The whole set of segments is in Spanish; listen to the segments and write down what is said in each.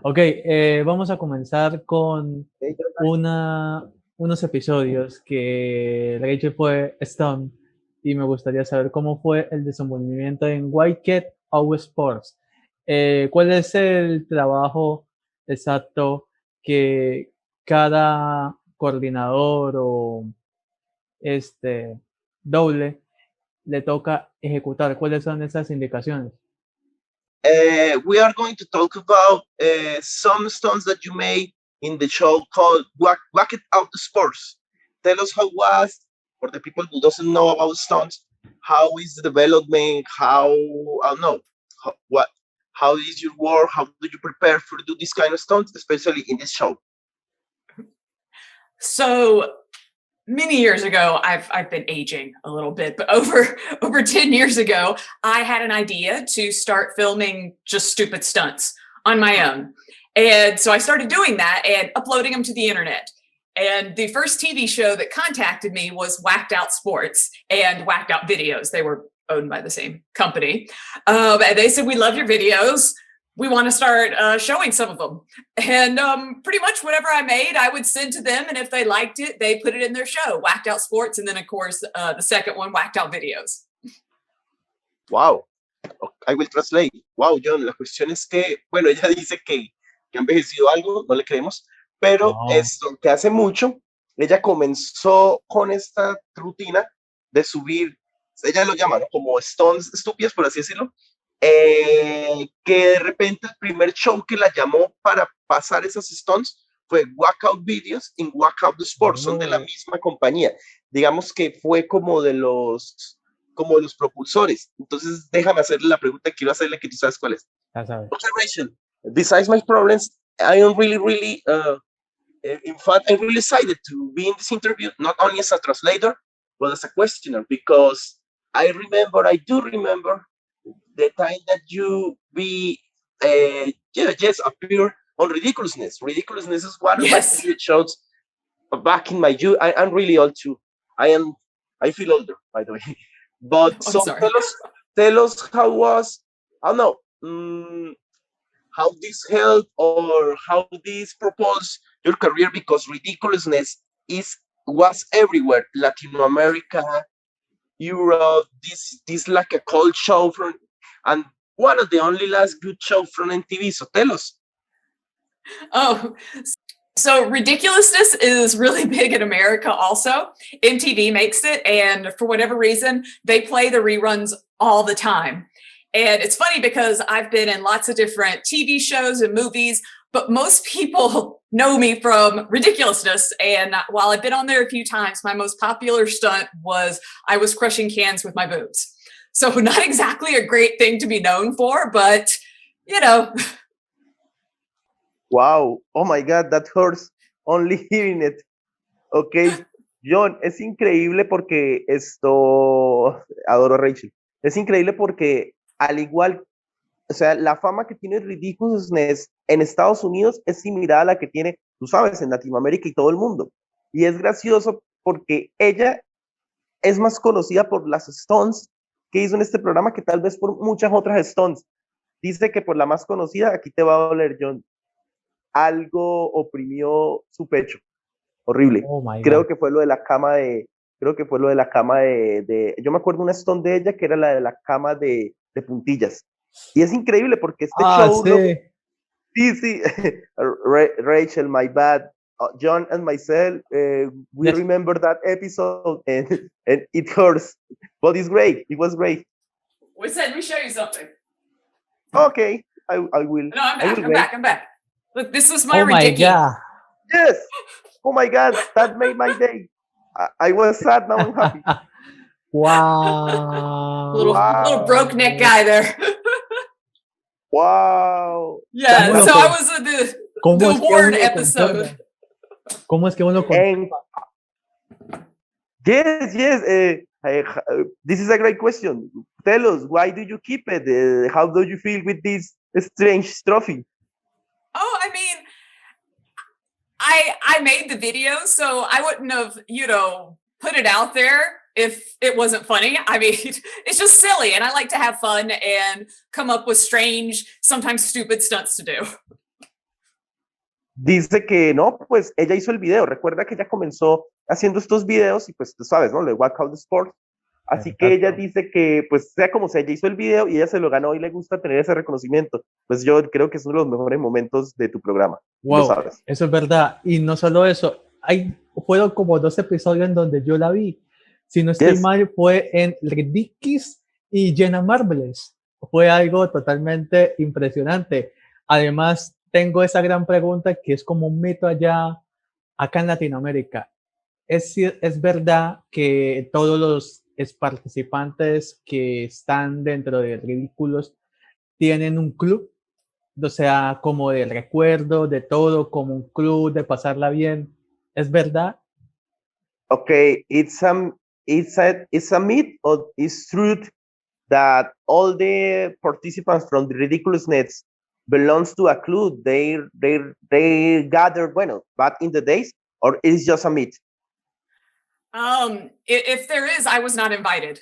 Ok, vamos a comenzar con unos episodios que Rachel fue stunt y me gustaría saber cómo fue el desenvolvimiento en White Cat Our Sports. ¿Cuál es el trabajo exacto que cada coordinador o doble le toca ejecutar? ¿Cuáles son esas indicaciones? We are going to talk about some stunts that you made in the show called Whack It Out the Sports. Tell us how was, for the people who doesn't know about stunts, how is the development, how, I don't know, how is your work, how do you prepare for do this kind of stunts, especially in this show? So many years ago, I've been aging a little bit, but over 10 years ago, I had an idea to start filming just stupid stunts on my own. And so I started doing that and uploading them to the internet. And the first TV show that contacted me was Whacked Out Sports and Whacked Out Videos. They were owned by the same company. And they said, "We love your videos. We want to start showing some of them." And pretty much whatever I made, I would send to them. And if they liked it, they put it in their show, Whacked Out Sports. And then, of course, the second one, Whacked Out Videos. Wow. I will translate. Wow, John, la cuestión es que, bueno, ella dice que ha envejecido algo, no le creemos, pero esto que hace mucho, ella comenzó con esta rutina de subir, ella lo llama, ¿no?, como stunts estúpidos, por así decirlo, que de repente el primer show que la llamó para pasar esas stunts fue Walkout Videos y Walkout the Sports, son de la misma compañía. Digamos que fue como de los propulsores. Entonces, déjame hacerle la pregunta que quiero hacerle, que tú sabes cuál es. Okay, Rachel, besides my problems, I am really, in fact, I'm really excited to be in this interview, not only as a translator, but as a questioner, because I do remember the time that you appear on Ridiculousness. Ridiculousness is one of my favorite shows back in my youth. I'm really old too. I feel older, by the way. But so tell us how was, I don't know, how this helped or how this proposed your career, because Ridiculousness was everywhere, Latin America, Europe. This like a cult show from, and one of the only last good show from MTV. So tell us. Oh, so Ridiculousness is really big in America also. MTV makes it, and for whatever reason, they play the reruns all the time. And it's funny because I've been in lots of different TV shows and movies, but most people know me from Ridiculousness. And while I've been on there a few times, my most popular stunt was I was crushing cans with my boobs. So not exactly a great thing to be known for, but, you know. Wow, oh my God, that hurts only hearing it. Ok, John, es increíble porque adoro a Rachel, es increíble porque al igual, o sea, la fama que tiene Ridiculousness en Estados Unidos es similar a la que tiene, tú sabes, en Latinoamérica y todo el mundo. Y es gracioso porque ella es más conocida por las stunts que hizo en este programa que tal vez por muchas otras stunts. Dice que por la más conocida, aquí te va a doler, John, algo oprimió su pecho. Horrible. Creo que fue lo de la cama de yo me acuerdo una stunt de ella que era la de la cama de puntillas. Y es increíble porque este show... Sí. Rachel, my bad. John and myself, we remember that episode and it hurts. But it's great. It was great. We said we show you something. Okay, I will. No, I'm back. Look, this was my Ridiculousness. God. Yes. Oh my God, that made my day. I was sad, now I'm happy. Wow. Little broke neck guy there. Wow. Yeah, so I was in the award episode. ¿Cómo es que uno Yes. This is a great question. Tell us, why do you keep it? How do you feel with this strange trophy? Oh, I mean, I made the video, so I wouldn't have, put it out there if it wasn't funny. I mean, it's just silly, and I like to have fun and come up with strange, sometimes stupid stunts to do. dice que no, pues ella hizo el video. Recuerda que ella comenzó haciendo estos videos y pues tú sabes, ¿no? Le Walk Out the Sport. Así que ella dice que, pues, sea como sea, ella hizo el video y ella se lo ganó y le gusta tener ese reconocimiento. Pues yo creo que es uno de los mejores momentos de tu programa. Wow, lo sabes. eso es verdad. Y no solo eso, fueron como 2 episodios en donde yo la vi. Si no estoy mal, fue en Ridiculousness y Jenna Marbles. Fue algo totalmente impresionante. Además, tengo esa gran pregunta que es como un mito acá en Latinoamérica. ¿Es verdad que todos los participantes que están dentro de Ridículos tienen un club? O sea, como de recuerdo, de todo, como un club, de pasarla bien. ¿Es verdad? Okay, it's a myth or it's truth that all the participants from the Ridiculousness belongs to a club. They gather, bueno, back in the days, or it's just a myth? If there is, I was not invited.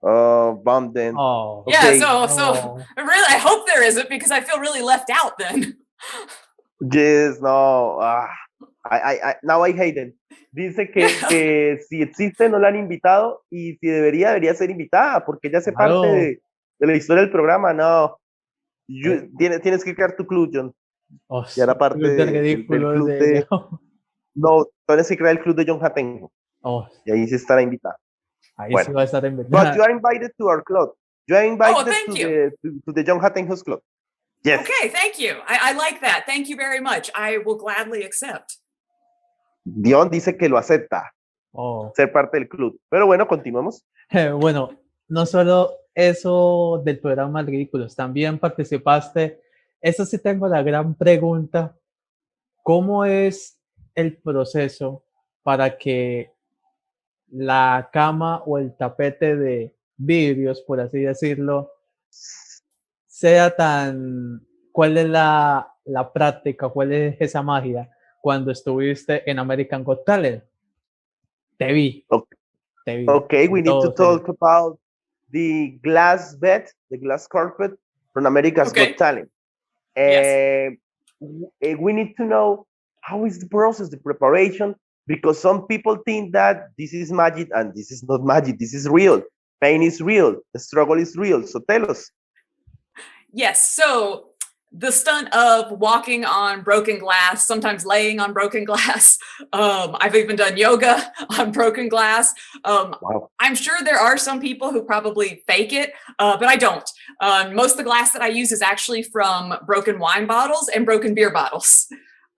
Bummed then. Oh, yeah, so really, I hope there isn't because I feel really left out then. Yes, no. Now I hate it. Dice que si existe no la han invitado y si debería ser invitada porque ella hace parte de la historia del programa. No, tienes que crear tu club, John. Y era parte del club de... No, tienes que crear el club de Jhon Jatenjor. Y ahí sí estará invitada. Ahí sí va a estar invitada. But you are invited to our club. You are invited to the Jhon Jatenjor's club. Yes. Okay, thank you. I like that. Thank you very much. I will gladly accept. Dion dice que lo acepta. Ser parte del club. Pero bueno, continuemos. Bueno, no solo eso del programa Ridículos, también participaste. Eso sí tengo la gran pregunta. ¿Cómo es el proceso para que la cama o el tapete de vidrios, por así decirlo, sea tan... ¿Cuál es la práctica? ¿Cuál es esa magia cuando estuviste en American Got Talent? Te vi. Okay, we need to talk about the glass bed, the glass carpet from America's Got Talent. Yes. We need to know how is the process, the preparation, because some people think that this is magic and this is not magic. This is real. Pain is real. The struggle is real. So tell us. Yes. So the stunt of walking on broken glass, sometimes laying on broken glass. I've even done yoga on broken glass. Wow. I'm sure there are some people who probably fake it, but I don't. Most of the glass that I use is actually from broken wine bottles and broken beer bottles.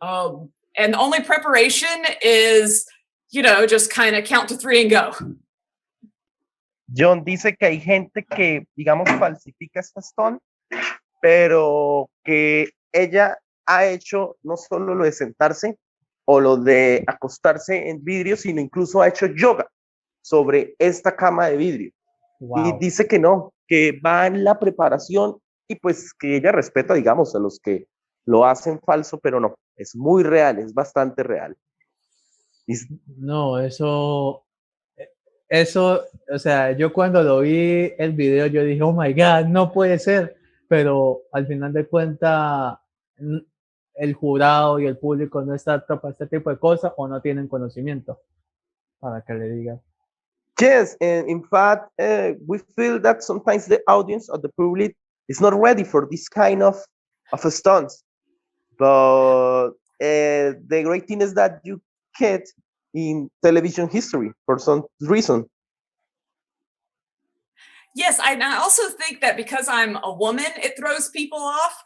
And the only preparation is, just kind of count to 3 and go. John dice que hay gente que, digamos, falsifica esta stunt, pero que ella ha hecho no solo lo de sentarse o lo de acostarse en vidrio, sino incluso ha hecho yoga sobre esta cama de vidrio. Wow. Y dice que no, que va en la preparación y pues que ella respeta, digamos, a los que lo hacen falso, pero no, es muy real, es bastante real. No, eso, o sea, yo cuando lo vi el video, yo dije, oh my God, no puede ser. Pero al final de cuentas, el jurado y el público no está apto para este tipo de cosas o no tienen conocimiento para que le digan. Yes, and in fact, we feel that sometimes the audience or the public is not ready for this kind of stunts. But the great thing is that you get in television history for some reason. Yes, I also think that because I'm a woman, it throws people off.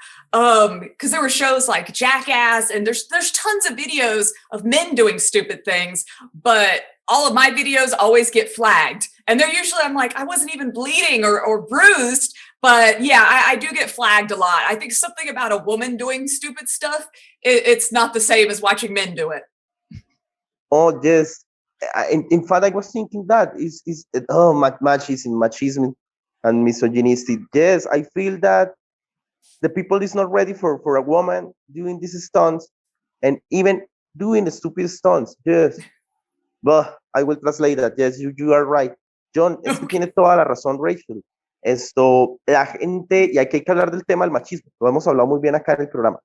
Because there were shows like Jackass, and there's tons of videos of men doing stupid things, but all of my videos always get flagged. And they're usually, I'm like, I wasn't even bleeding or bruised, but yeah, I do get flagged a lot. I think something about a woman doing stupid stuff, it's not the same as watching men do it. Oh, yes. In fact, I was thinking that is machismo and misogynistic. Yes, I feel that the people is not ready for a woman doing these stunts and even doing the stupid stunts. Yes, but I will translate that. Yes, you are right. John, es que tiene toda la razón, Rachel. La gente, y hay que hablar del tema del machismo. Lo hemos hablado muy bien acá en el programa.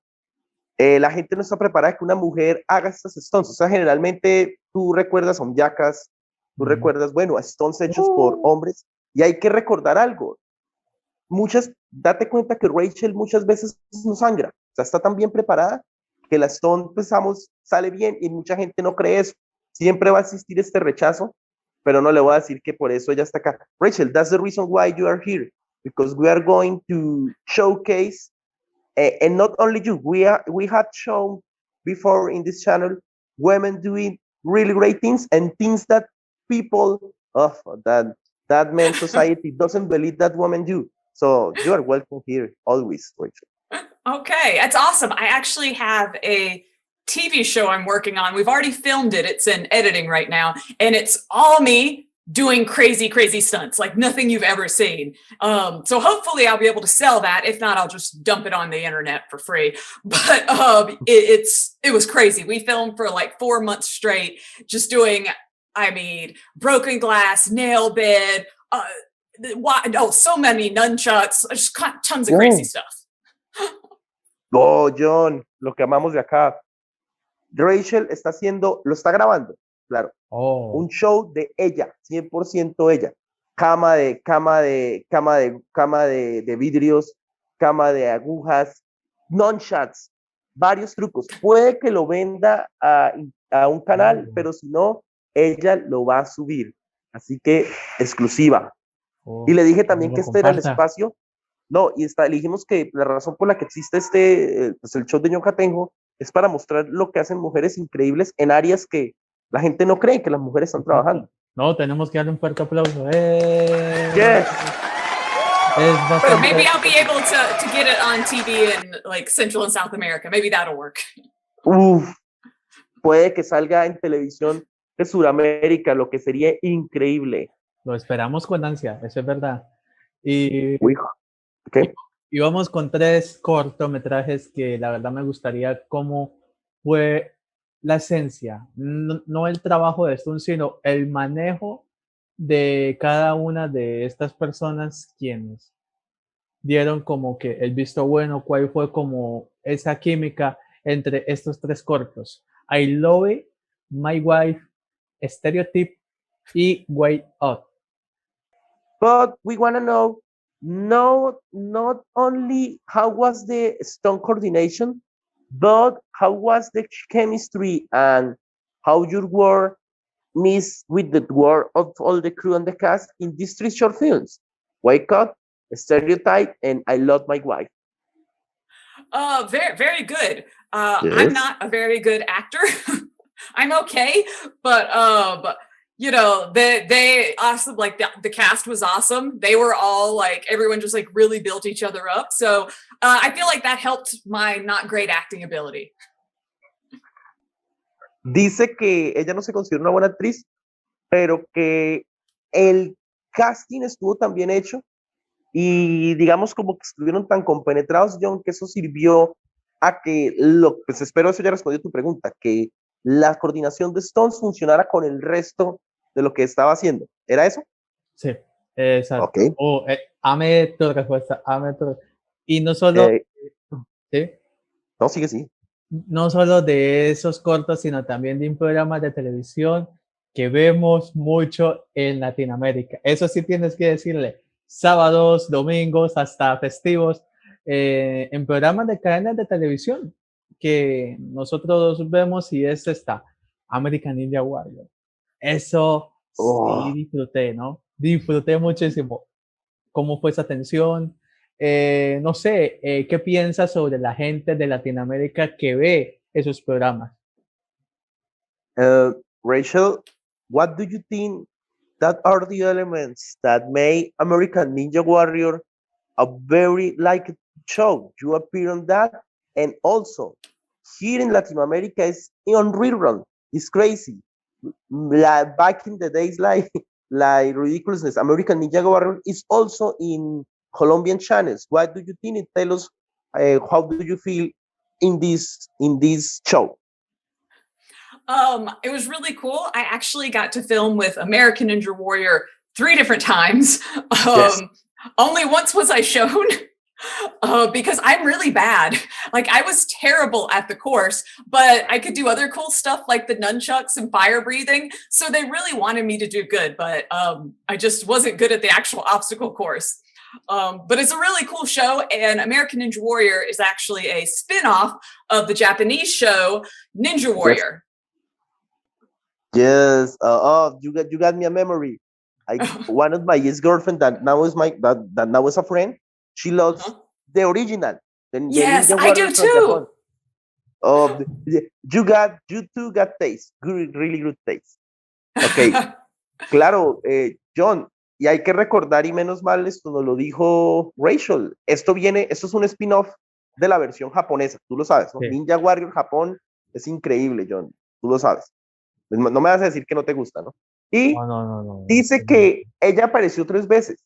La gente no está preparada que una mujer haga estas stunts. O sea, generalmente tú recuerdas a un Jackass, tú recuerdas, bueno, a stunts hechos por hombres, y hay que recordar algo. Date cuenta que Rachel muchas veces no sangra, o sea, está tan bien preparada que la stunt, pensamos, sale bien y mucha gente no cree eso. Siempre va a existir este rechazo, pero no le voy a decir que por eso ella está acá. Rachel, that's the reason why you are here, because we are going to showcase, and not only you, we had shown before in this channel women doing really great things and things that people of that man society doesn't believe that women do. So you are welcome here always, Rachel. Okay, that's awesome. I actually have a TV show I'm working on. We've already filmed it. It's in editing right now, and it's all me doing crazy, crazy stunts, like nothing you've ever seen. So hopefully I'll be able to sell that. If not, I'll just dump it on the internet for free. But it was crazy. We filmed for like 4 months straight, just doing, I mean, broken glass, nail bed, so many nunchucks, just tons of crazy stuff. Oh, John, lo que amamos de acá. Rachel lo está grabando, claro. Un show de ella, 100% ella. Cama de vidrios, cama de agujas, nunchucks, varios trucos. Puede que lo venda a un canal, pero si no, ella lo va a subir. Así que exclusiva. Y le dije también que este era el espacio. No, le dijimos que la razón por la que existe el show de Jhon Jatenjor es para mostrar lo que hacen mujeres increíbles en áreas que la gente no cree que las mujeres están trabajando. No, tenemos que darle un fuerte aplauso. Yes. But maybe I'll be able to get it on TV in like Central and South America. Maybe that'll work. Puede que salga en televisión de Sudamérica, lo que sería increíble. Lo esperamos con ansia, eso es verdad. Y okay. Y vamos con 3 cortometrajes que la verdad me gustaría cómo fue la esencia, no el trabajo de esto, sino el manejo de cada una de estas personas quienes dieron como que el visto bueno, cuál fue como esa química entre estos 3 cortos. I Love It, My Wife, Stereotype y Way Out. But we want to know not only how was the stunt coordination, but how was the chemistry and how your work mixed with the work of all the crew and the cast in these 3 short films. Wake Up, Stereotype, and I Love My Wife. Very, very good. Yes. I'm not a very good actor. I'm okay, but you know, they awesome, like the cast was awesome. They were all like, everyone just like really built each other up. So I feel like that helped my not great acting ability. Dice que ella no se considera una buena actriz, pero que el casting estuvo tan bien hecho y digamos como que estuvieron tan compenetrados, John, que eso sirvió a que, pues espero eso ya respondió tu pregunta, que la coordinación de Stones funcionara con el resto de lo que estaba haciendo. ¿Era eso? Sí, exacto. Okay. Ame tu respuesta, Y no solo... ¿sí? No, sigue, sí. No solo de esos cortos, sino también de un programa de televisión que vemos mucho en Latinoamérica. Eso sí tienes que decirle, sábados, domingos, hasta festivos, en programas de cadenas de televisión que nosotros vemos y está American Ninja Warrior. Eso sí disfruté, ¿no? Disfruté muchísimo. ¿Cómo fue esa tensión? No sé, ¿qué piensas sobre la gente de Latinoamérica que ve esos programas? Rachel, what do you think that are the elements that make American Ninja Warrior a very liked show? You appear on that, and also here in Latin America is on rerun. It's crazy. Like back in the days, like Ridiculousness, American Ninja Warrior is also in Colombian channels. What do you think? Tell us how do you feel in this show? It was really cool. I actually got to film with American Ninja Warrior 3 different times. Yes. Only once was I shown. because I'm really bad. Like I was terrible at the course, but I could do other cool stuff like the nunchucks and fire breathing. So they really wanted me to do good, but I just wasn't good at the actual obstacle course. But it's a really cool show, and American Ninja Warrior is actually a spin-off of the Japanese show Ninja Warrior. Yes. You got me a memory. One of my ex-girlfriend that now is that now is a friend. She loves the original. Yes, the I do too. You two got taste. Good, really good taste. Okay. Claro, John, y hay que recordar, y menos mal, esto nos lo dijo Rachel. Esto es un spin-off de la versión japonesa, tú lo sabes, ¿no? Sí. Ninja Warrior Japón es increíble, John, tú lo sabes. No me vas a decir que no te gusta, ¿no? Y No. dice que ella apareció 3 veces.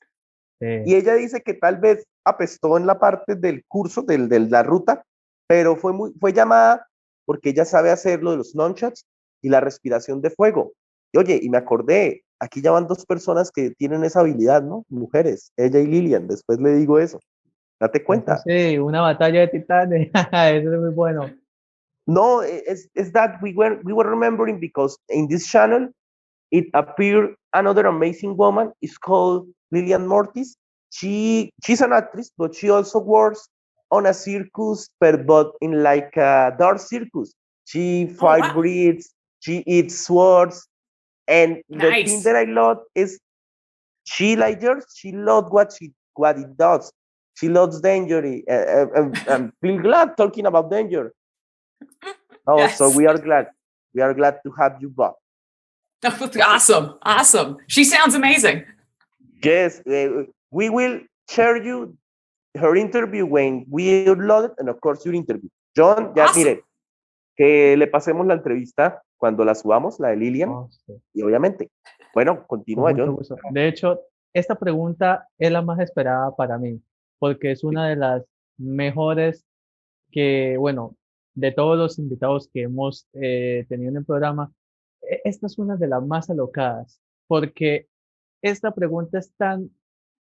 Sí. Y ella dice que tal vez apestó en la parte del curso, de la ruta, pero fue llamada porque ella sabe hacer lo de los nunchucks y la respiración de fuego. Y oye, y me acordé, aquí ya van 2 personas que tienen esa habilidad, ¿no? Mujeres, ella y Lilian, después le digo eso. Date cuenta. Sí, una batalla de titanes. Eso es muy bueno. No, it's that we were remembering because in this channel it appeared another amazing woman. It's called Lilian Mortis. She's an actress, but she also works on a circus, but in like a dark circus. She fight breeds, she eats swords, and the thing that I love is she like yours. She loves what it does. She loves danger. And feel glad talking about danger. Oh, yes. So we are glad to have you back. Awesome. She sounds amazing. Yes, we will share you her interview when we upload it, and of course your interview. John, ya mire, que le pasemos la entrevista cuando la subamos, la de Lilian, y obviamente, bueno, continúa, John. De hecho, esta pregunta es la más esperada para mí, porque es una de las mejores que, bueno, de todos los invitados que hemos tenido en el programa, esta es una de las más alocadas, porque esta pregunta es tan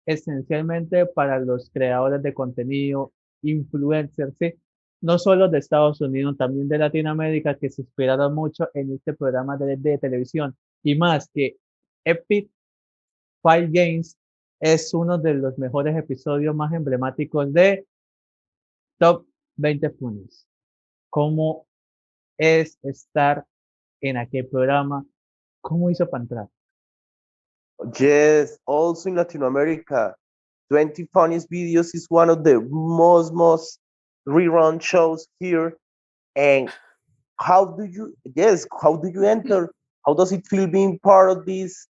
esencialmente para los creadores de contenido, influencers, ¿sí? No solo de Estados Unidos, también de Latinoamérica, que se inspiraron mucho en este programa de televisión. Y más que Epic Fight Games es uno de los mejores episodios más emblemáticos de Top 20 Funnies. ¿Cómo es estar en aquel programa? ¿Cómo hizo para entrar? Yes, also in Latin America, 20 Funniest Videos is one of the most rerun shows here. And how do you enter? How does it feel being part of this?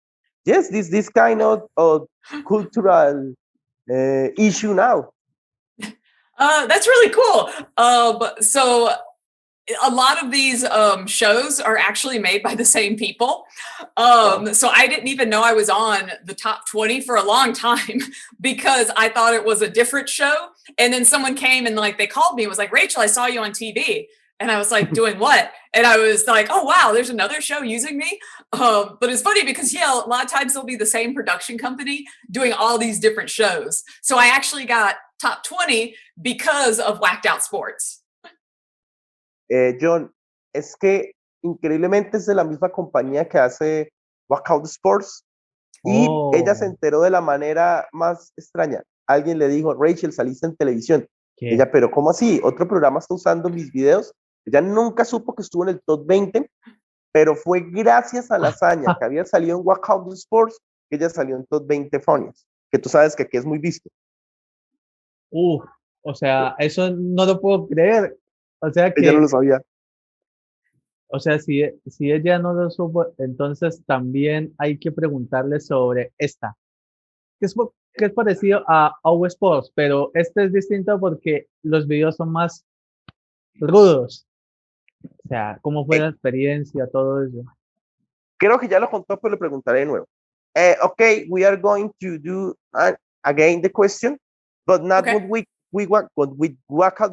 Yes, this kind of cultural issue now. That's really cool. So a lot of these shows are actually made by the same people. So I didn't even know I was on the top 20 for a long time because I thought it was a different show. And then someone came and like they called me and was like, Rachel, I saw you on TV. And I was like, doing what? And I was like, oh, wow, there's another show using me. But it's funny because, yeah, a lot of times there'll be the same production company doing all these different shows. So I actually got top 20 because of Whacked Out Sports. John, es que increíblemente es de la misma compañía que hace Whacked Sports. Y ella se enteró de la manera más extraña. Alguien le dijo, Rachel, saliste en televisión. Ella, pero ¿cómo así? ¿Otro programa está usando mis videos? Ella nunca supo que estuvo en el top 20, pero fue gracias a la hazaña que había salido en Whacked Sports que ella salió en top 20 Funnies, que tú sabes que aquí es muy visto. O sea, eso no lo puedo creer. O sea que... Ella no lo sabía. O sea, si ella no lo supo, entonces también hay que preguntarle sobre esta. Que es parecido a OW Sports, pero este es distinto porque los videos son más rudos. O sea, ¿cómo fue la experiencia, todo eso? Creo que ya lo contó, pero le preguntaré de nuevo. Okay, we are going to do again the question, but not with Whacked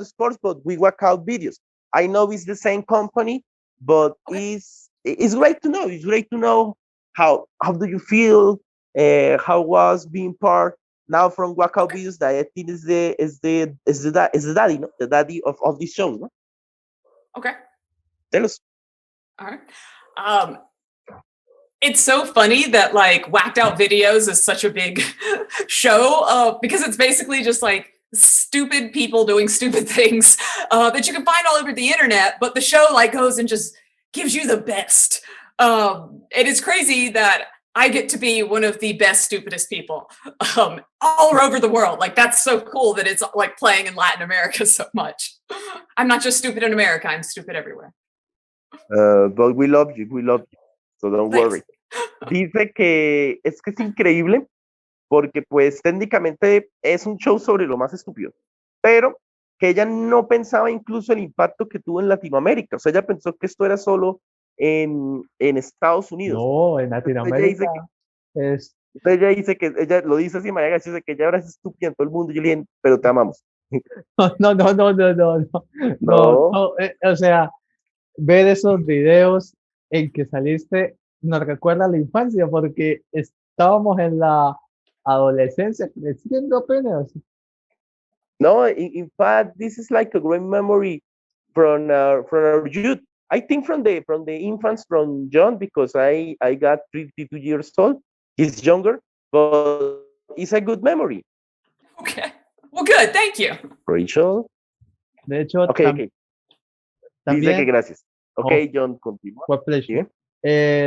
Sports, but with Whacked Videos. I know it's the same company, but it's great to know. It's great to know how do you feel, how was being part now from Wackout Videos that I think is the daddy, no? The daddy of this show, no? Okay. Tell us. All right. It's so funny that like Whacked Out Videos is such a big show because it's basically just like stupid people doing stupid things that you can find all over the internet, but the show like goes and just gives you the best. It is crazy that I get to be one of the best, stupidest people all over the world. Like, that's so cool that it's like playing in Latin America so much. I'm not just stupid in America, I'm stupid everywhere. But we love you, so don't worry. Dice que es increíble porque pues técnicamente es un show sobre lo más estúpido, pero que ella no pensaba incluso el impacto que tuvo en Latinoamérica. O sea, ella pensó que esto era solo en Estados Unidos. No, en Latinoamérica entonces ella dice que ella lo dice así, María García, que ella ahora es estúpida en todo el mundo. Yo le dije, pero te amamos. No. O sea, ver esos videos en que saliste nos recuerda a la infancia porque estábamos en la adolescencia creciendo apenas. No, in fact, this is like a great memory from our youth. I think from the infants from John, because I got 32 years old. He's younger, but it's a good memory. Okay. Well, good. Thank you. Rachel. De hecho, okay. También, dice que gracias. Okay, John, continúa.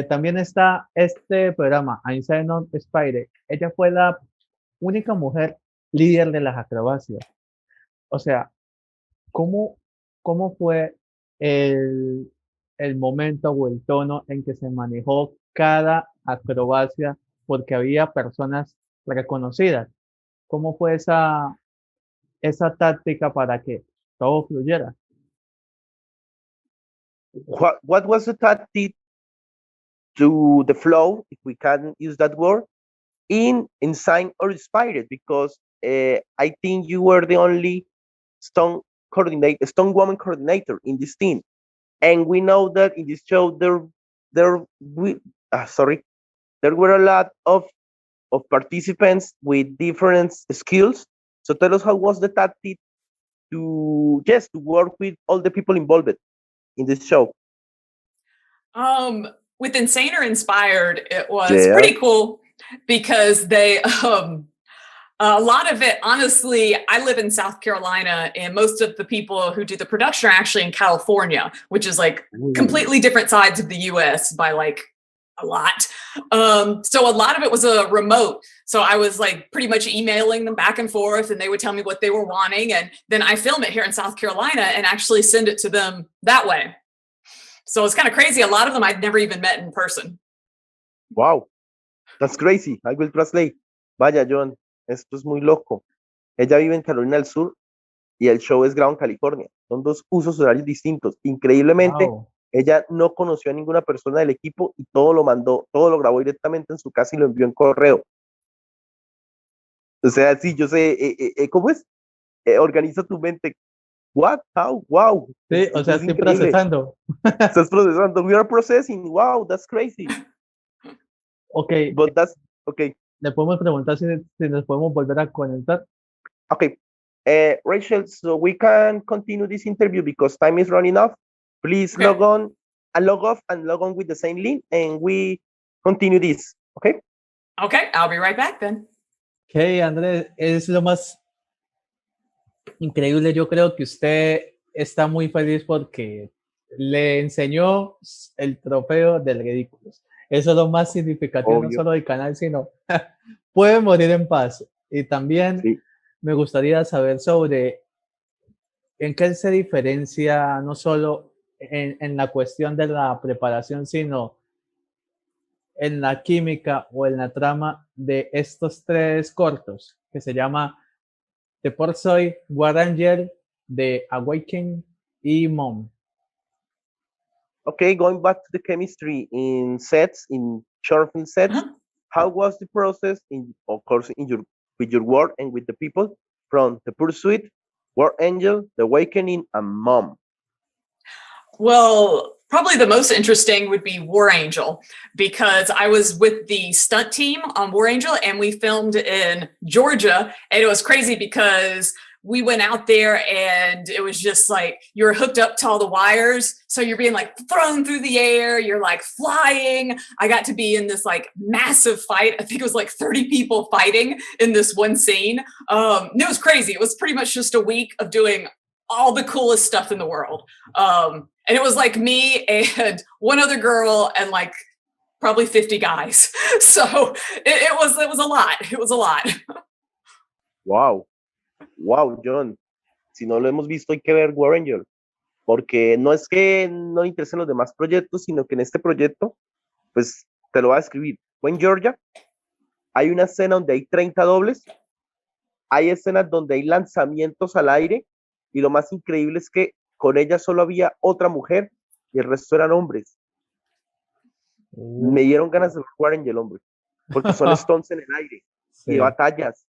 También está este programa, Inside On Spider. Ella fue la única mujer líder de las acrobacias. O sea, ¿cómo fue el momento o el tono en que se manejó cada acrobacia? Porque había personas reconocidas. ¿Cómo fue esa táctica para que todo fluyera? What was the tactic to the flow, if we can use that word, in Inside or Inspired? Because I think you were the only Stuntwoman coordinator in this team, and we know that in this show there were a lot of participants with different skills. So tell us, how was the tactic to work with all the people involved in this show? With Insane or Inspired, it was pretty cool because they a lot of it, honestly, I live in South Carolina and most of the people who do the production are actually in California, which is like completely different sides of the US by like a lot. So a lot of it was a remote. So I was like pretty much emailing them back and forth and they would tell me what they were wanting. And then I film it here in South Carolina and actually send it to them that way. So it's kind of crazy. A lot of them I'd never even met in person. Wow, that's crazy. I will translate. Vaya, John, esto es muy loco. Ella vive en Carolina del Sur y el show es grabado en California. Son dos usos horarios distintos. Increíblemente, ella no conoció a ninguna persona del equipo y todo lo grabó directamente en su casa y lo envió en correo. O sea, sí, yo sé, ¿cómo es? Organiza tu mente. What? How? Wow. Sí, o sea, estoy procesando. Estás procesando. We are processing. Wow, that's crazy. Okay. But that's okay. Le podemos preguntar si nos podemos volver a conectar. Okay. Rachel, so we can continue this interview because time is running off. Please log on and log off and log on with the same link and we continue this. Okay? Okay, I'll be right back then. Okay, Andrés, es lo más increíble. Yo creo que usted está muy feliz porque le enseñó el trofeo del Ridiculous. Eso es lo más significativo, no solo del canal, sino puede morir en paz. Y también me gustaría saber sobre en qué se diferencia, no solo en la cuestión de la preparación, sino en la química o en la trama de estos tres cortos, que se llama The Por Soy, War Angel, The Awakening y Mom. Okay, going back to the chemistry in sets, in short film sets, how was the process, of course, with your work and with the people from The Pursuit, War Angel, The Awakening, and Mom? Well, Probably the most interesting would be War Angel, because I was with the stunt team on War Angel and we filmed in Georgia. And it was crazy because we went out there and it was just like you're hooked up to all the wires. So you're being like thrown through the air. You're like flying. I got to be in this like massive fight. I think it was like 30 people fighting in this one scene. It was crazy. It was pretty much just a week of doing all the coolest stuff in the world. And it was like me and one other girl and like probably 50 guys. So it was a lot. It was a lot. Wow. Wow, John. Si no lo hemos visto, hay que ver War Angel. Porque no es que no le interesen los demás proyectos, sino que en este proyecto, pues te lo voy a escribir. Fue en Georgia. Hay una escena donde hay 30 dobles. Hay escenas donde hay lanzamientos al aire. Y lo más increíble es que con ella solo había otra mujer y el resto eran hombres. Me dieron ganas de jugar en el hombre, porque son stunts en el aire y batallas.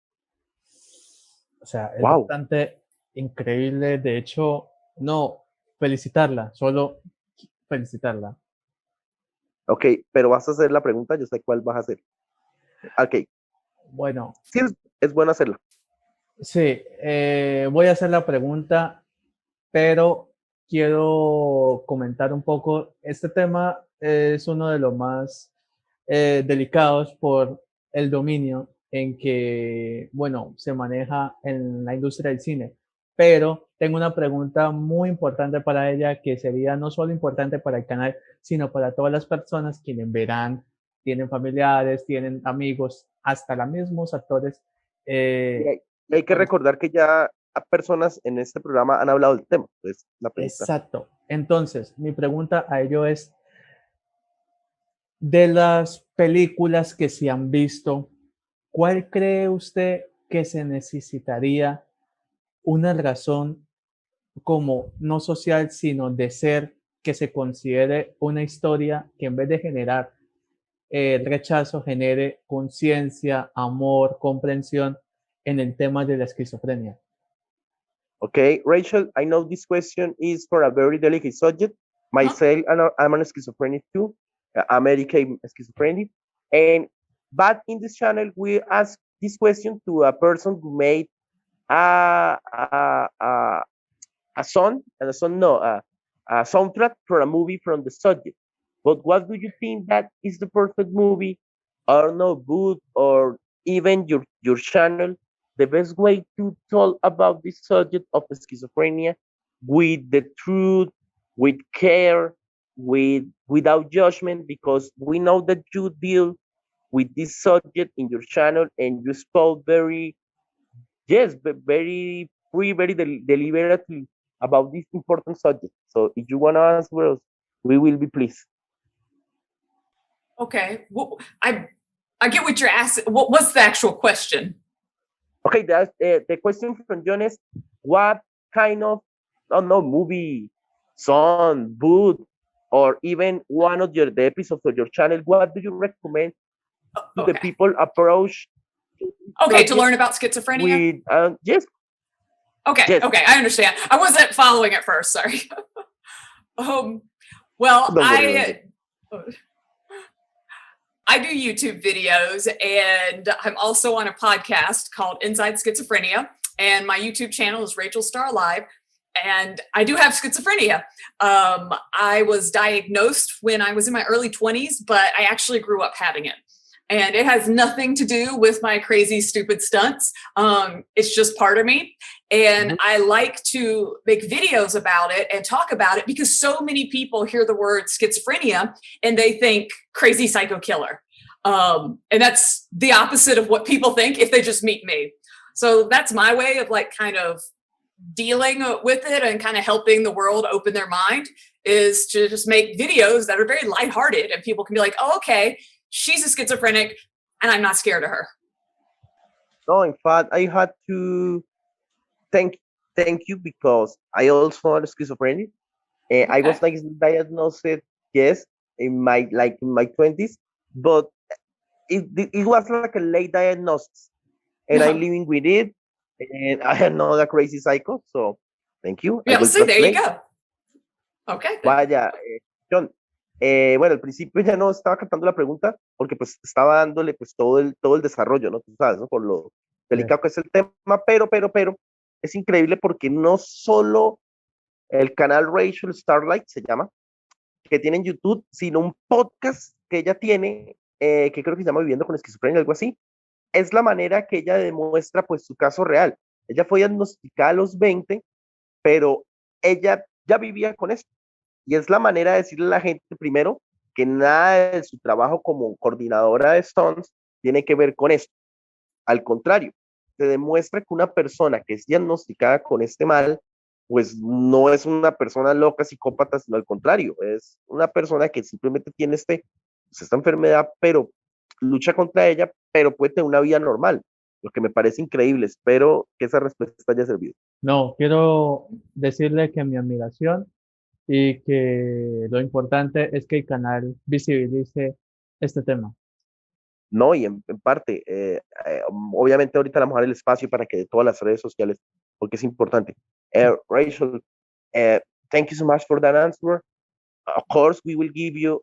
O sea, es bastante increíble. De hecho, no felicitarla, solo felicitarla. Ok, pero vas a hacer la pregunta, yo sé cuál vas a hacer. Ok. Bueno. Sí, es bueno hacerla. Sí, voy a hacer la pregunta, pero quiero comentar un poco. Este tema es uno de los más delicados por el dominio en que, bueno, se maneja en la industria del cine. Pero tengo una pregunta muy importante para ella que sería no solo importante para el canal, sino para todas las personas quienes verán, tienen familiares, tienen amigos, hasta los mismos actores. Y hay que recordar que ya personas en este programa han hablado del tema. Pues, la exacto. Entonces, mi pregunta a ello es, de las películas que se han visto, ¿cuál cree usted que se necesitaría una razón como no social, sino de ser, que se considere una historia que en vez de generar rechazo, genere conciencia, amor, comprensión en el tema de la esquizofrenia? Okay, Rachel, I know this question is for a very delicate subject. Myself, I'm an schizophrenic too. American schizophrenic. But in this channel, we ask this question to a person who made a soundtrack for a movie from the subject. But what do you think that is the perfect movie, or no good, or even your channel, the best way to talk about this subject of schizophrenia with the truth, with care, without judgment, because we know that you deal with this subject in your channel and you spoke very free, very deliberately about this important subject. So if you want to answer us, we will be pleased. Okay, well, I get what you're asking. What's the actual question? Okay, that's the question from John is, what kind of, movie, song, book, or even one of the episodes of your channel, what do you recommend to the people approach? Okay, to learn about schizophrenia? Yes. Okay, yes. Okay, I understand. I wasn't following at first, sorry. Well, I do YouTube videos, and I'm also on a podcast called Inside Schizophrenia, and my YouTube channel is RACHELSTARLIVE, and I do have schizophrenia. I was diagnosed when I was in my early 20s, but I actually grew up having it. And it has nothing to do with my crazy, stupid stunts. It's just part of me. And I like to make videos about it and talk about it because so many people hear the word schizophrenia and they think crazy psycho killer. And that's the opposite of what people think if they just meet me. So that's my way of like kind of dealing with it and kind of helping the world open their mind, is to just make videos that are very lighthearted and people can be like, oh, okay, she's a schizophrenic and I'm not scared of her. No, in fact, I had to thank you because I also had schizophrenia. Okay. I was like diagnosed, yes, in my 20s, but it was like a late diagnosis, and I'm living with it, and I am not a crazy psycho. So thank you. Yeah, see, there you go. Okay. Vaya, John, bueno, al principio ya no estaba captando la pregunta porque pues estaba dándole pues todo el desarrollo, ¿no? Tú sabes, ¿no? Por lo delicado que es el tema, pero es increíble porque no solo el canal Rachel Starlight se llama, que tiene en YouTube, sino un podcast que ella tiene, que creo que se llama Viviendo con Esquizofrenia, algo así. Es la manera que ella demuestra pues su caso real. Ella fue diagnosticada a los 20, pero ella ya vivía con esto. Y es la manera de decirle a la gente, primero, que nada de su trabajo como coordinadora de stunts tiene que ver con esto. Al contrario, se demuestra que una persona que es diagnosticada con este mal, pues no es una persona loca, psicópata, sino al contrario, es una persona que simplemente tiene esta enfermedad, pero lucha contra ella, pero puede tener una vida normal, lo que me parece increíble. Espero que esa respuesta haya servido. No, quiero decirle que mi admiración y que lo importante es que el canal visibilice este tema. No, y en parte, obviamente ahorita le vamos a dar el espacio para que de todas las redes sociales, porque es importante. Rachel, thank you so much for that answer. Of course, we will give you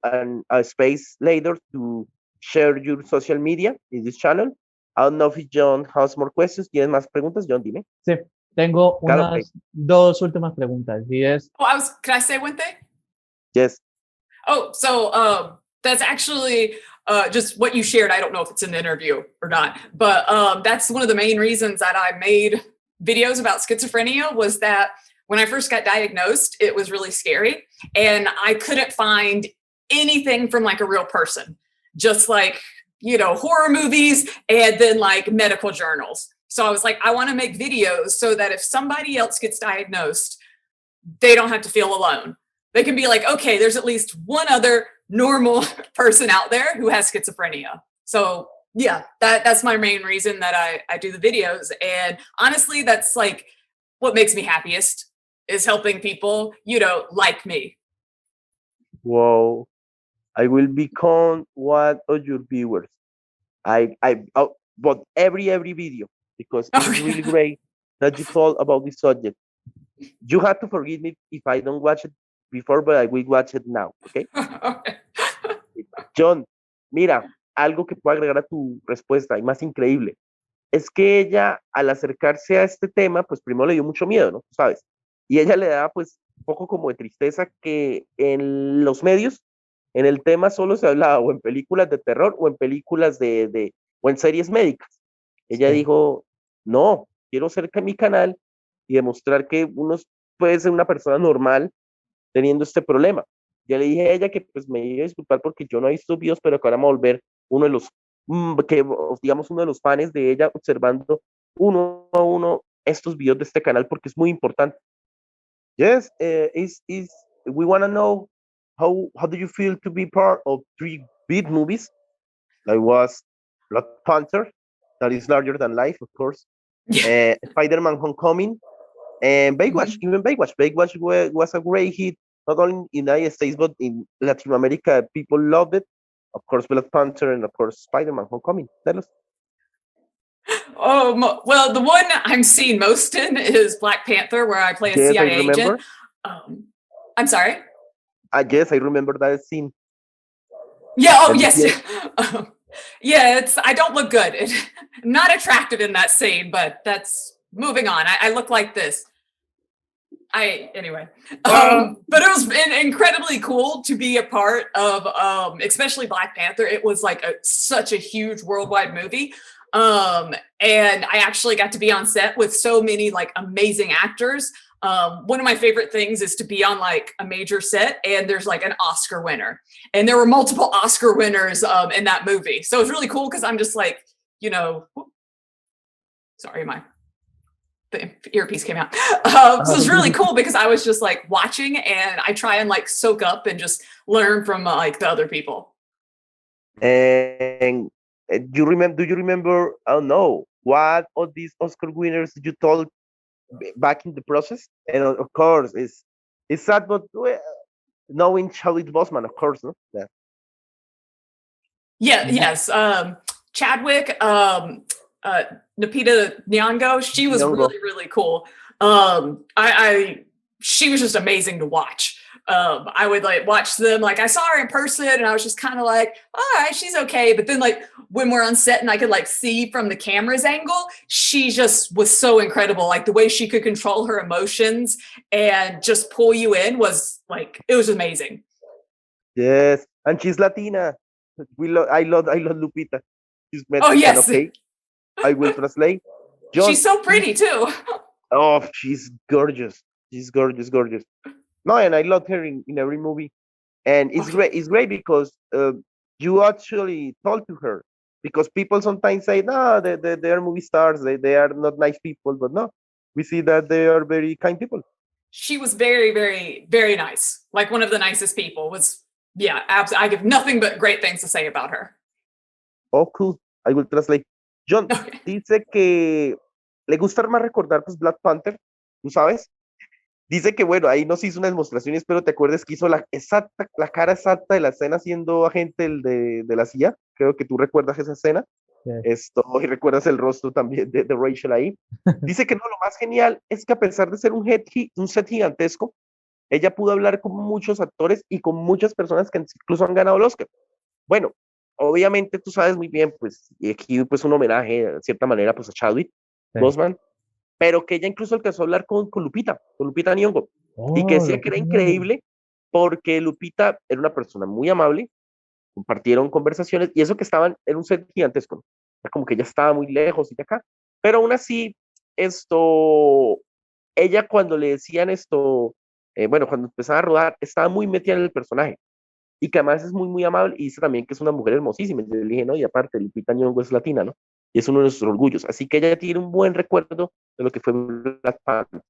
a space later to share your social media in this channel. I don't know if John has more questions. ¿Tienes más preguntas, John? Dime. Sí, tengo Claro, unas dos últimas preguntas. Y es, Can I say one thing? yes. Oh, so that's actually just what you shared. I don't know if it's in the interview or not, but that's one of the main reasons that I made videos about schizophrenia, was that when I first got diagnosed, it was really scary. And I couldn't find anything from like a real person, just like, you know, horror movies and then like medical journals. So I was like, I want to make videos so that if somebody else gets diagnosed, they don't have to feel alone. They can be like, okay, there's at least one other normal person out there who has schizophrenia. So yeah, that's my main reason that I do the videos. And honestly, that's like what makes me happiest, is helping people, you know, like me. Wow. I will become one of your viewers. But every video, because it's really great that you told about this subject. You have to forgive me if I don't watch it before, but I will watch it now, okay? John, mira, algo que puedo agregar a tu respuesta y más increíble, es que ella, al acercarse a este tema, pues primero le dio mucho miedo, ¿no? ¿Sabes? Y ella le daba pues un poco como de tristeza que en los medios, en el tema solo se hablaba o en películas de terror o en películas o en series médicas. Ella dijo, no, quiero ser mi canal y demostrar que uno puede ser una persona normal teniendo este problema. Ya le dije a ella que pues me iba a disculpar porque yo no he visto videos, pero que ahora vamos a volver uno de los, digamos, uno de los fans de ella, observando uno a uno estos videos de este canal, porque es muy importante. Yes, we want to know how do you feel to be part of 3 big movies? That was Black Panther, that is larger than life, of course. Spider-Man Homecoming, and Baywatch, even Baywatch. Baywatch was a great hit, not only in the United States, but in Latin America. People loved it. Of course, Black Panther, and of course, Spider-Man Homecoming. Tell us. Well, the one I'm seen most in is Black Panther, where I play a CIA agent. I'm sorry? Yes, I remember that scene. Yeah, oh, yes. Yeah, I don't look good. Not attractive in that scene, but that's moving on. I look like this. Anyway. But it was incredibly cool to be a part of, especially Black Panther. It was like such a huge worldwide movie. And I actually got to be on set with so many like amazing actors. One of my favorite things is to be on like a major set and there's like an Oscar winner, and there were multiple Oscar winners in that movie. So it's really cool because I'm just like, you know, sorry, the earpiece came out. So it's really cool because I was just like watching, and I try and like soak up and just learn from like the other people. And do you remember, I don't know, what of these Oscar winners you told back in the process? And of course, it's sad, but knowing Chadwick Boseman, of course, no? Yes. Chadwick, Lupita Nyong'o, she was really, really cool. She was just amazing to watch. I would like watch them. Like I saw her in person and I was just kind of like, all right, she's okay. But then like when we're on set and I could like see from the camera's angle, she just was so incredible. Like the way she could control her emotions and just pull you in was like, it was amazing. Yes, and she's Latina. I love Lupita. She's Mexican, oh yes, okay? I will translate. Jhon, she's so pretty too. Oh, she's gorgeous. She's gorgeous. No, and I love her in every movie. And it's great. It's great because you actually talk to her. Because people sometimes say, no, they are movie stars. They are not nice people. But no, we see that they are very kind people. She was very, very, very nice. Like one of the nicest people. Yeah, absolutely. I have nothing but great things to say about her. Oh, cool. I will translate. Jhon dice que le gusta más recordar pues Black Panther, ¿tú sabes? Dice que bueno, ahí nos hizo unas demostraciones, pero te acuerdas que hizo la cara exacta de la escena siendo agente de la CIA. Creo que tú recuerdas esa escena. Sí. Y recuerdas el rostro también de Rachel ahí. Dice que no, lo más genial es que a pesar de ser un set gigantesco, ella pudo hablar con muchos actores y con muchas personas que incluso han ganado el Oscar. Bueno, obviamente tú sabes muy bien, pues, y aquí pues un homenaje de cierta manera pues a Chadwick Boseman, pero que ella incluso alcanzó a hablar con Lupita Nyong'o, y que decía que era increíble porque Lupita era una persona muy amable, compartieron conversaciones, y eso que estaban en un set gigantesco, como que ella estaba muy lejos y de acá, pero aún así, ella cuando le decían bueno, cuando empezaba a rodar, estaba muy metida en el personaje, y que además es muy, muy amable, y dice también que es una mujer hermosísima. Yo le dije, no, y aparte, Lupita Nyong'o es latina, ¿no? Y es uno de nuestros orgullos. Así que ella tiene un buen recuerdo de lo que fue Black Panther.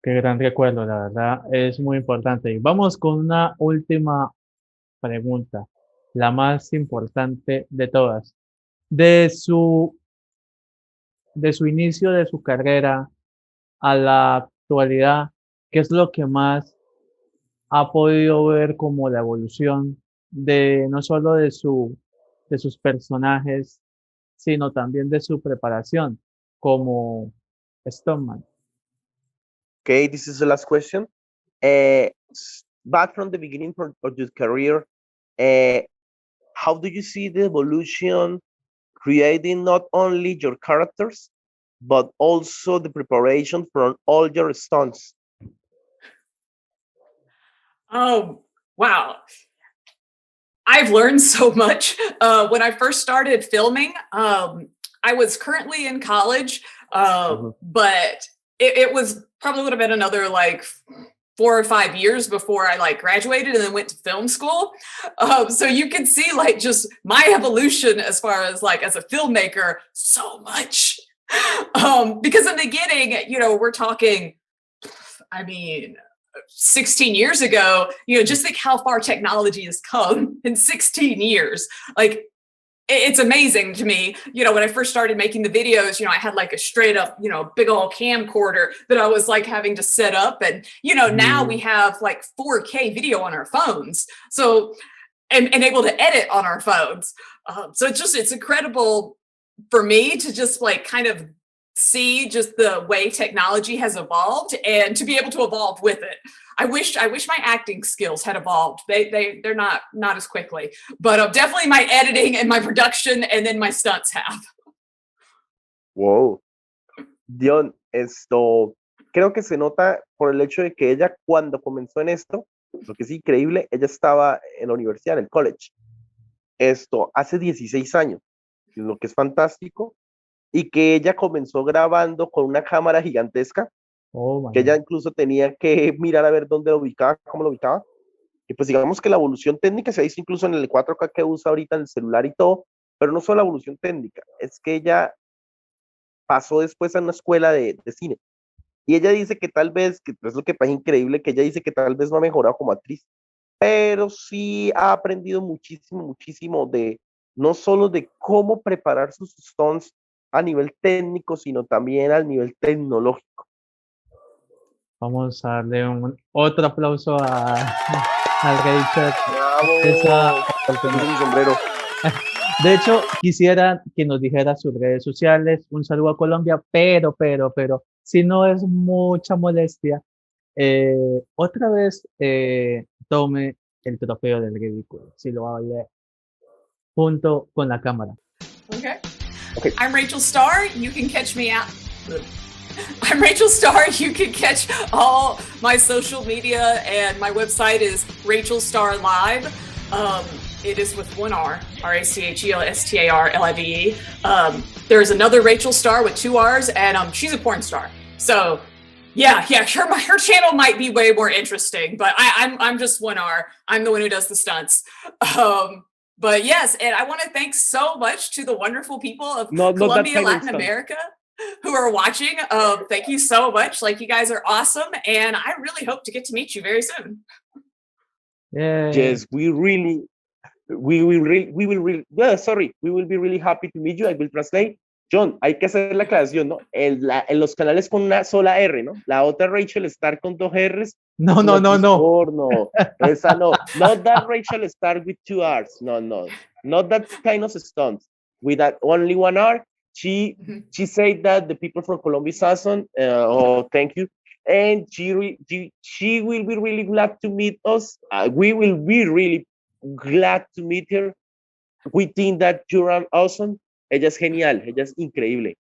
Qué gran recuerdo, la verdad, es muy importante. Y vamos con una última pregunta, la más importante de todas. De su inicio de su carrera a la actualidad, ¿qué es lo que más ha podido ver como la evolución de no solo de sus personajes, sino también de su preparación como Stuntman? Okay, this is the last question. Back from the beginning of your career, how do you see the evolution creating not only your characters, but also the preparation from all your stunts? Oh, wow. I've learned so much. When I first started filming, I was currently in college, but it was probably would have been another like 4 or 5 years before I like graduated and then went to film school. So you can see like just my evolution as far as like as a filmmaker, so much. Because in the beginning, you know, we're talking, I mean, 16 years ago, you know, just think how far technology has come in 16 years. Like, it's amazing to me. You know, when I first started making the videos, you know, I had like a straight up, you know, big old camcorder that I was like having to set up. And, you know, now we have like 4K video on our phones. So, and able to edit on our phones. So it's incredible for me to just like kind of see just the way technology has evolved and to be able to evolve with it. I wish my acting skills had evolved. They're not as quickly, but definitely my editing and my production and then my stunts have. Wow. Jhon, creo que se nota por el hecho de que ella cuando comenzó en esto, lo que es increíble, ella estaba en la universidad, en el college. Hace 16 años, lo que es fantástico, y que ella comenzó grabando con una cámara gigantesca, que ella incluso tenía que mirar a ver dónde lo ubicaba, cómo lo ubicaba, y pues digamos que la evolución técnica se hizo incluso en el 4K que usa ahorita en el celular y todo, pero no solo la evolución técnica, es que ella pasó después a una escuela de cine, y ella dice que tal vez, que es lo que parece increíble, que ella dice que tal vez no ha mejorado como actriz, pero sí ha aprendido muchísimo de, no solo de cómo preparar sus stunts a nivel técnico, sino también al nivel tecnológico. Vamos a darle otro aplauso al Rachel. ¡Bravo! Mi sombrero. De hecho, quisiera que nos dijera sus redes sociales, un saludo a Colombia, pero, si no es mucha molestia, otra vez tome el trofeo del ridículo, si lo hablé junto con la cámara. Okay. Okay. I'm Rachel Starr. You can catch me out. I'm Rachel Starr. You can catch all my social media, and my website is Rachel Starr Live. It is with one R, RACHELSTARLIVE. There's another Rachel Starr with 2 R's, and she's a porn star. So, yeah, her channel might be way more interesting, but I'm just 1 R. I'm the one who does the stunts. But yes, and I want to thank so much to the wonderful people of Colombia, Latin America, who are watching. Thank you so much. Like, you guys are awesome, and I really hope to get to meet you very soon. Yeah. Yes, we will be really happy to meet you. I will translate. John, hay que hacer la aclaración, ¿no? En los canales con una sola R, ¿no? La otra Rachel Starr con 2 R's. No. Porno. Esa no. Not that Rachel Starr with 2 R's. No. Not that kind of stunt. With that only 1 R. She said that the people from Colombia is awesome. Thank you. And she will be really glad to meet us. We will be really glad to meet her. We think that you're awesome. Ella es genial. Ella es increíble.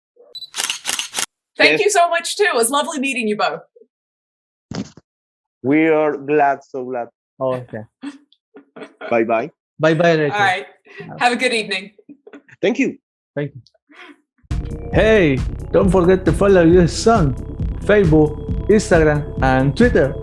Thank you so much too. It was lovely meeting you both. We are glad, so glad. Oh, okay. Bye-bye. Bye-bye, Rachel. All right. Have a good evening. Thank you. Thank you. Hey, don't forget to follow your son, Facebook, Instagram, and Twitter.